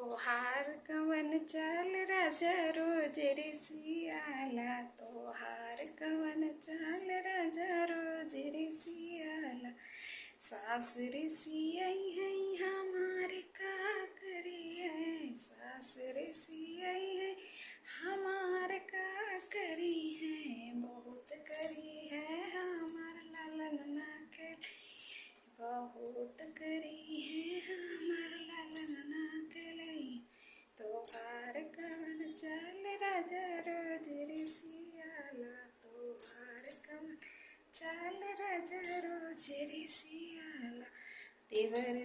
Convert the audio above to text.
तोहार कवन चाल राजा रोज रिसियाला, तोहार कवन चाल राजा रोज रिसियाला। सास रिसियई है हमार का करिए, सास रिसियई है हमार का करी है, बहुत करी है हमार लालन ना के, बहुत करी है हमार लालन ना के। तोहार कवन चाल राजा रोज रिसियाला, तोहार कवन चाल राजा रोज रिसियाला। देवर